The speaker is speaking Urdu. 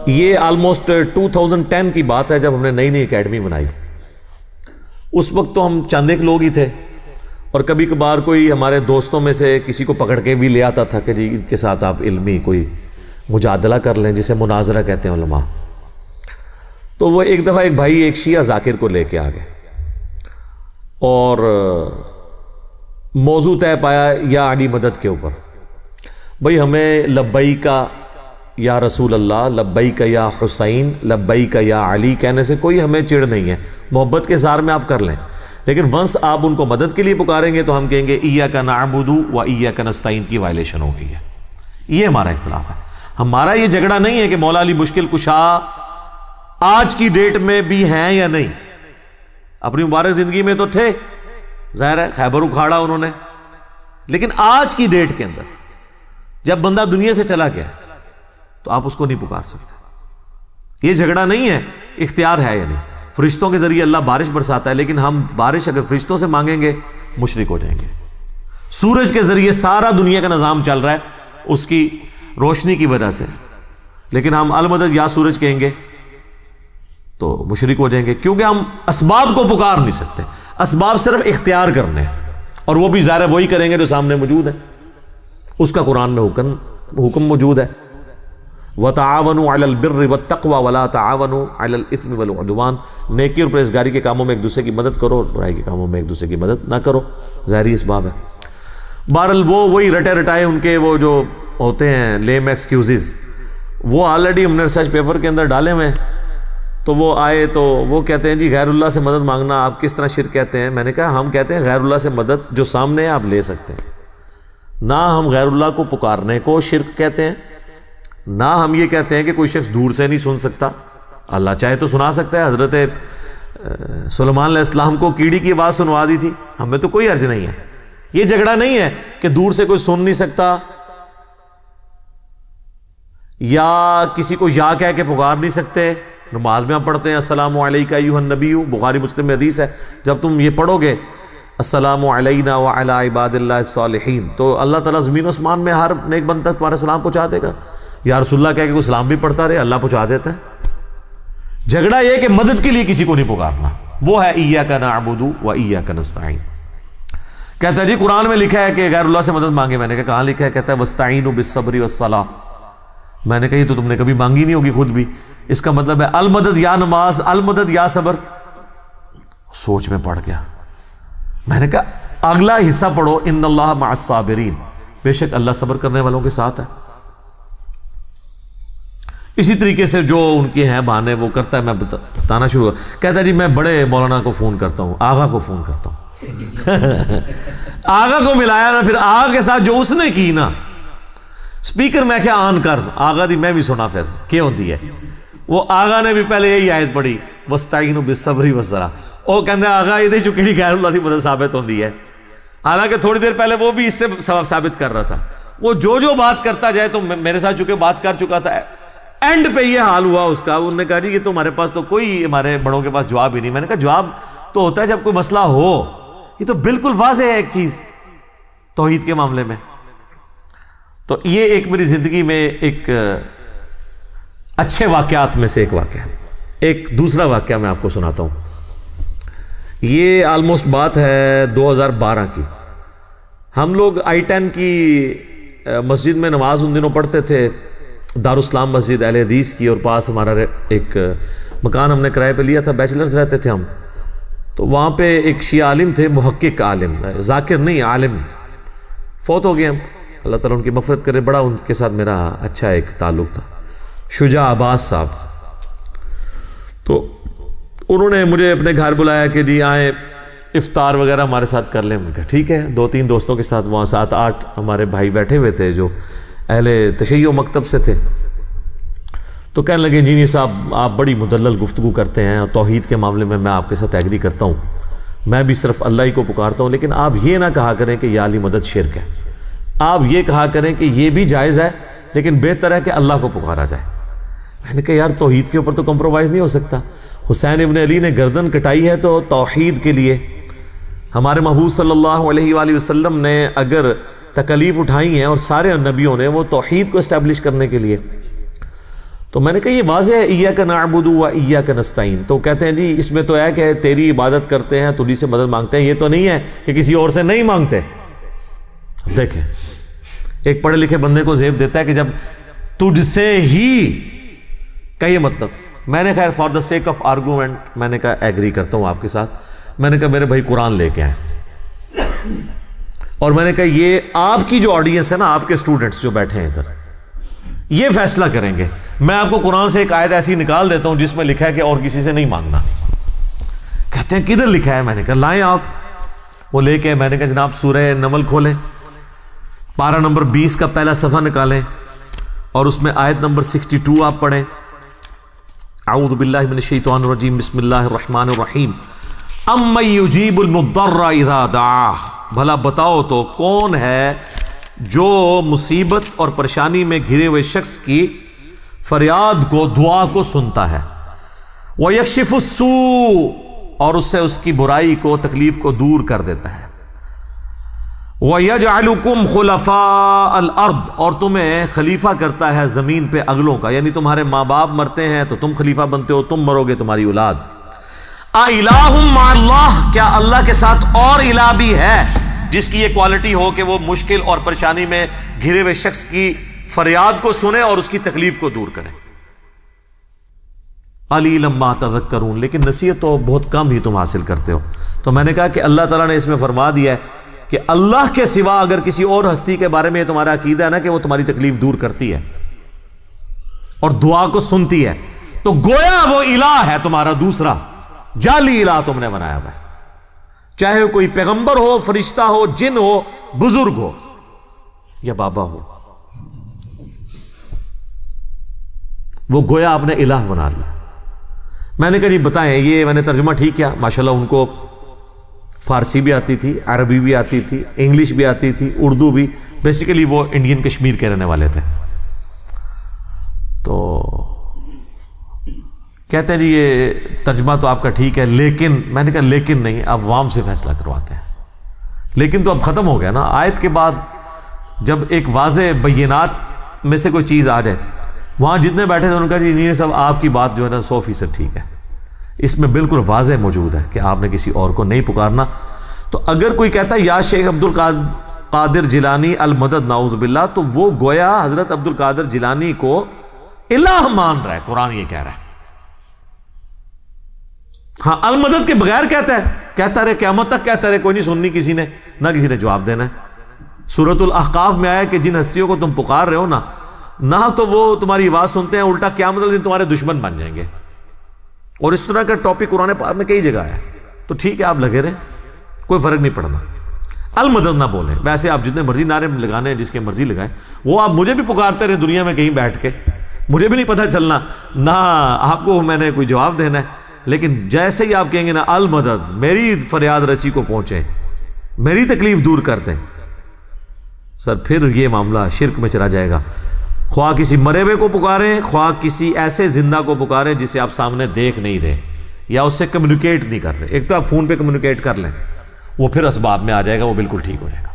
یہ آلموسٹ 2010 کی بات ہے جب ہم نے نئی نئی اکیڈمی بنائی. اس وقت تو ہم چند ایک لوگ ہی تھے اور کبھی کبھار کوئی ہمارے دوستوں میں سے کسی کو پکڑ کے بھی لے آتا تھا کہ جی ان کے ساتھ آپ علمی کوئی مجادلہ کر لیں، جسے مناظرہ کہتے ہیں علماء. تو وہ ایک دفعہ ایک بھائی ایک شیعہ ذاکر کو لے کے آ گئے اور موضوع طے پایا یا علی مدد کے اوپر. بھئی ہمیں لبیک یا رسول اللہ، لبیک یا حسین، لبیک یا علی کہنے سے کوئی ہمیں چڑ نہیں ہے، محبت کے اظہار میں آپ کر لیں، لیکن ونس آپ ان کو مدد کے لیے پکاریں گے تو ہم کہیں گے ایاک نعبد و ایاک نستعین کی وائلیشن ہو گئی ہے. یہ ہمارا اختلاف ہے. ہمارا یہ جھگڑا نہیں ہے کہ مولا علی مشکل کشا آج کی ڈیٹ میں بھی ہیں یا نہیں. اپنی مبارک زندگی میں تو تھے، ظاہر ہے خیبر اکھاڑا انہوں نے، لیکن آج کی ڈیٹ کے اندر جب بندہ دنیا سے چلا گیا تو آپ اس کو نہیں پکار سکتے. یہ جھگڑا نہیں ہے، اختیار ہے یا نہیں. فرشتوں کے ذریعے اللہ بارش برساتا ہے، لیکن ہم بارش اگر فرشتوں سے مانگیں گے مشرک ہو جائیں گے. سورج کے ذریعے سارا دنیا کا نظام چل رہا ہے اس کی روشنی کی وجہ سے، لیکن ہم المدد یا سورج کہیں گے تو مشرک ہو جائیں گے، کیونکہ ہم اسباب کو پکار نہیں سکتے. اسباب صرف اختیار کرنے ہیں، اور وہ بھی ظاہر وہی کریں گے جو سامنے موجود ہے. اس کا قرآن میں حکم موجود ہے، وَتَعَاوَنُوا عَلَى الْبِرِّ وَالتَّقْوَى وَلَا تَعَاوَنُوا عَلَى الْإِثْمِ وَالْعُدْوَانِ. نیکی اور پرہیزگاری کے کاموں میں ایک دوسرے کی مدد کرو، برائی کے کاموں میں ایک دوسرے کی مدد نہ کرو. ظاہری اسباب ہے. بہرحال وہی رٹے رٹائے ان کے وہ جو ہوتے ہیں لیم ایکسکیوزز، وہ آلریڈی ہم نے ریسرچ پیپر کے اندر ڈالے ہوئے. تو وہ آئے تو وہ کہتے ہیں جی غیر اللہ سے مدد مانگنا آپ کس طرح شرک کہتے ہیں. میں نے کہا ہم کہتے ہیں غیر اللہ سے مدد جو سامنے ہے آپ لے سکتے ہیں، نہ ہم غیر اللہ کو پکارنے کو شرک کہتے ہیں، نہ ہم یہ کہتے ہیں کہ کوئی شخص دور سے نہیں سن سکتا. اللہ چاہے تو سنا سکتا ہے. حضرت سلیمان علیہ السلام کو کیڑی کی آواز سنوا دی تھی، ہمیں تو کوئی حرج نہیں ہے. یہ جھگڑا نہیں ہے کہ دور سے کوئی سن نہیں سکتا یا کسی کو یا کہہ کے پکار نہیں سکتے. نماز میں ہم پڑھتے ہیں السلام علیکہ ایھا النبی، بخاری مسلم میں حدیث ہے. جب تم یہ پڑھو گے السلام علینا وعلی عباد اللہ الصالحین، تو اللہ تعالیٰ زمین و اسمان میں ہر نیک بندہ تک تمہارا سلام پہنچا دے گا. یا رسول اللہ کہہ کے کوئی سلام بھی پڑھتا رہے، اللہ پہنچا دیتا ہے. جھگڑا یہ کہ مدد کے لیے کسی کو نہیں پکارنا، وہ ہے ایاک نعبد و ایاک نستعین. کہتا ہے جی قرآن میں لکھا ہے کہ غیر اللہ سے مدد مانگے. میں نے کہا کہاں لکھا ہے؟ کہتا ہے واستعینوا بالصبر والصلاۃ. میں نے کہا یہ تو تم نے کبھی مانگی نہیں ہوگی خود بھی. اس کا مطلب ہے المدد یا نماز، المدد یا صبر. سوچ میں پڑ گیا. میں نے کہا اگلا حصہ پڑھو، ان اللہ مع الصابرین، بے شک اللہ صبر کرنے والوں کے ساتھ ہے. اسی طریقے سے جو ان کے ہیں بہانے وہ کرتا ہے. میں بتانا شروع کر، کہتا ہے جی میں بڑے مولانا کو فون کرتا ہوں، آغا کو فون کرتا ہوں. آغا کو ملایا نا، پھر آغا کے ساتھ جو اس نے کی نا سپیکر میں کیا آن کر آغا دی میں بھی سنا. پھر کیا ہوتی ہے وہ آغا نے بھی پہلے یہی آیت پڑھی واستعینوا بالصبر والصلاۃ. وہ کہتے ہیں آغا یہ چکی غیر اللہ کی مدد ثابت ہوتی ہے، حالانکہ تھوڑی دیر پہلے وہ بھی اس سے ثابت کر رہا تھا. وہ جو بات کرتا جائے تو میرے ساتھ چونکہ بات کر چکا تھا، اینڈ پہ یہ حال ہوا اس کا. انہوں نے کہا جی یہ تو ہمارے پاس تو کوئی ہمارے بڑوں کے پاس جواب ہی نہیں. میں نے کہا جواب تو ہوتا ہے جب کوئی مسئلہ ہو. یہ تو بالکل واضح ہے ایک چیز توحید کے معاملے میں. تو یہ ایک میری زندگی میں ایک اچھے واقعات میں سے ایک واقعہ ہے. ایک دوسرا واقعہ میں آپ کو سناتا ہوں. یہ آلموسٹ بات ہے 2012 کی. ہم لوگ I-10 کی مسجد میں نماز ان دنوں پڑھتے تھے، دارالاسلام مسجد اہل حدیث کی، اور پاس ہمارا ایک مکان ہم نے کرائے پہ لیا تھا، بیچلرز رہتے تھے ہم. تو وہاں پہ ایک شیعہ عالم تھے، محقق عالم، ذاکر نہیں عالم، فوت ہو گئے. ہم اللہ تعالیٰ ان کی مغفرت کرے. بڑا ان کے ساتھ میرا اچھا ایک تعلق تھا، شجاع عباس صاحب. تو انہوں نے مجھے اپنے گھر بلایا کہ جی آئیں افطار وغیرہ ہمارے ساتھ کر لیں. میں نے کہا ٹھیک ہے. 2-3 دوستوں کے ساتھ وہاں 7-8 ہمارے بھائی بیٹھے ہوئے تھے جو اہل تشیع مکتب سے تھے. تو کہنے لگے انجینئر صاحب آپ بڑی مدلل گفتگو کرتے ہیں، اور توحید کے معاملے میں آپ کے ساتھ ایگری کرتا ہوں، میں بھی صرف اللہ ہی کو پکارتا ہوں، لیکن آپ یہ نہ کہا کریں کہ یا علی مدد شرک ہے. آپ یہ کہا کریں کہ یہ بھی جائز ہے لیکن بہتر ہے کہ اللہ کو پکارا جائے. میں نے کہا یار توحید کے اوپر تو کمپرومائز نہیں ہو سکتا. حسین ابن علی نے گردن کٹائی ہے تو توحید کے لیے. ہمارے محبوب صلی اللہ علیہ وآلہ وسلم نے اگر تکلیف اٹھائی ہیں اور سارے نبیوں نے وہ توحید کو اسٹیبلش کرنے کے لیے. تو میں نے کہا یہ واضح ہے ایاک نعبد و ایاک نستعین. تو کہتے ہیں جی اس میں تو ہے کہ تیری عبادت کرتے ہیں تجھی سے مدد مانگتے ہیں, یہ تو نہیں ہے کہ کسی اور سے نہیں مانگتے. دیکھیں ایک پڑھے لکھے بندے کو زیب دیتا ہے کہ جب تجھ سے ہی کا یہ مطلب, میں نے خیر for the sake of argument میں نے کہا ایگری کرتا ہوں آپ کے ساتھ. میں نے کہا میرے بھائی قرآن لے کے آئیں, اور میں نے کہا یہ آپ کی جو آڈینس ہے نا, آپ کے اسٹوڈنٹس جو بیٹھے ہیں ادھر, یہ فیصلہ کریں گے. میں آپ کو قرآن سے ایک آیت ایسی نکال دیتا ہوں جس میں لکھا ہے کہ اور کسی سے نہیں مانگنا. کہتے ہیں کدھر لکھا ہے؟ میں نے کہا لائیں آپ. وہ لے کے میں نے کہا جناب سورہ نمل کھولیں, پارہ نمبر 20 کا پہلا صفحہ نکالیں اور اس میں آیت نمبر 62 آپ پڑھیں. اعوذ باللہ من الشیطان الرجیم بسم اللہ الرحمن الرحیم. امن یجیب المضطر اذا دعاہ, بھلا بتاؤ تو کون ہے جو مصیبت اور پریشانی میں گھرے ہوئے شخص کی فریاد کو, دعا کو سنتا ہے. وَيَكْشِفُ السُّوءَ, اور اس سے اس کی برائی کو, تکلیف کو دور کر دیتا ہے. وَيَجْعَلُكُمْ خُلَفَاءَ الْأَرْضِ, اور تمہیں خلیفہ کرتا ہے زمین پہ اگلوں کا, یعنی تمہارے ماں باپ مرتے ہیں تو تم خلیفہ بنتے ہو, تم مرو گے تمہاری اولاد. اِلَٰهٌ مَّعَ اللَّهِ, کیا اللہ کے ساتھ اور الہ بھی ہے جس کی یہ کوالٹی ہو کہ وہ مشکل اور پریشانی میں گھرے ہوئے شخص کی فریاد کو سنے اور اس کی تکلیف کو دور کریں. قلیلا ما تذکرون, لیکن نصیحت تو بہت کم ہی تم حاصل کرتے ہو. تو میں نے کہا کہ اللہ تعالیٰ نے اس میں فرما دیا ہے کہ اللہ کے سوا اگر کسی اور ہستی کے بارے میں تمہارا عقیدہ ہے نا کہ وہ تمہاری تکلیف دور کرتی ہے اور دعا کو سنتی ہے, تو گویا وہ الہ ہے تمہارا دوسرا جعلی الہ تم نے بنایا ہوا ہے. چاہے کوئی پیغمبر ہو, فرشتہ ہو, جن ہو, بزرگ ہو یا بابا ہو, وہ گویا آپ نے الہ بنا لیا. میں نے کہا جی بتائیں یہ میں نے ترجمہ ٹھیک کیا؟ ماشاءاللہ ان کو فارسی بھی آتی تھی, عربی بھی آتی تھی, انگلش بھی آتی تھی, اردو بھی. بیسیکلی وہ انڈین کشمیر کے رہنے والے تھے. تو کہتے ہیں جی یہ ترجمہ تو آپ کا ٹھیک ہے, لیکن میں نے کہا لیکن نہیں, آپ عوام سے فیصلہ کرواتے ہیں. لیکن تو اب ختم ہو گیا نا. آیت کے بعد جب ایک واضح بینات میں سے کوئی چیز آ جائے, وہاں جتنے بیٹھے تھے ان کا جی یہ سب آپ کی بات جو ہے نا 100% ٹھیک ہے, اس میں بالکل واضح موجود ہے کہ آپ نے کسی اور کو نہیں پکارنا. تو اگر کوئی کہتا ہے یا شیخ عبد القادر جیلانی المدد نعوذ باللہ, تو وہ گویا حضرت عبد القادر جیلانی کو الہ مان رہا ہے. قرآن یہ کہہ رہا ہے. ہاں المدد کے بغیر کہتا رہے قیامت تک کہتا رہے, کوئی نہیں سننی کسی نے, نہ کسی نے جواب دینا ہے. سورۃ الاحقاف میں آیا کہ جن ہستیوں کو تم پکار رہے ہو نا, نہ تو وہ تمہاری آواز سنتے ہیں, الٹا قیامت والے دن تمہارے دشمن بن جائیں گے. اور اس طرح کا ٹاپک قرآن پاک میں کئی جگہ ہے. تو ٹھیک ہے آپ لگے رہیں, کوئی فرق نہیں پڑنا. المدد نہ بولیں, ویسے آپ جتنے مرضی نعرے لگانے ہیں, جس کے مرضی لگائیں, وہ آپ مجھے بھی پکارتے رہے دنیا میں کہیں بیٹھ کے, مجھے بھی نہیں پتہ چلنا, نہ آپ کو میں نے کوئی جواب دینا ہے. لیکن جیسے ہی آپ کہیں گے نا المدد, میری فریاد رسی کو پہنچے, میری تکلیف دور کر دیں, سر پھر یہ معاملہ شرک میں چلا جائے گا. خواہ کسی مرے ہوئے کو پکاریں, خواہ کسی ایسے زندہ کو پکاریں جسے آپ سامنے دیکھ نہیں رہے یا اس سے کمیونیکیٹ نہیں کر رہے. ایک تو آپ فون پہ کمیونیکیٹ کر لیں, وہ پھر اسباب میں آ جائے گا, وہ بالکل ٹھیک ہو جائے گا.